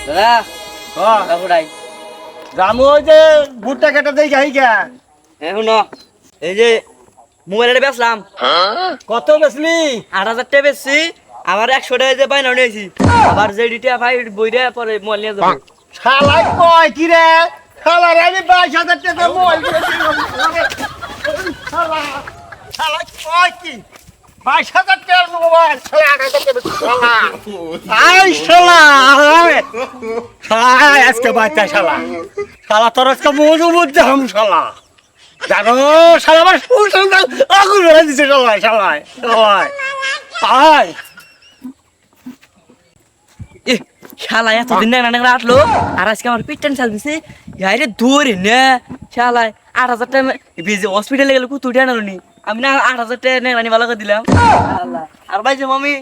দাদা কাকুরাই জামু ওই যে ভুট্টা কেটে দেই গাই গা এখন এই যে মোবাইলটা বেচলাম কত বেচলি 8,000 টাকা বেচছি আবার 100 টাকা যে বাইনা নিয়েছি আবার যে ডিটা ভাই বইরে পরে মোবাইল নিয়ে যাবো শালাই কয় কি রে শালার আমি 22,000 টাকা মোবাইল কিনেছি শালা শালাই কয় কি 22,000 টাকার মোবাইল শালা 8,000 টাকা শালা আই শালা শালা আজকে বাচ্চা শালা শালা তোর আজকে মজু বুঝতে হাম শালা জানো শালা আমার সুসন্তান আগুন ধরে দিছে শালাই শালাই শালাই আয় এ শালা এতদিন না আসলো আর আজকে আমার পিটন চাল দিছে ইয়ারে ধরে না শালা 8,000 টাকা বিজে হসপিটালে গেলে কত উঠে আনালো নি আমি না 8,000 টাকা নেই ভালো করে দিলাম আর ভাই যে মামি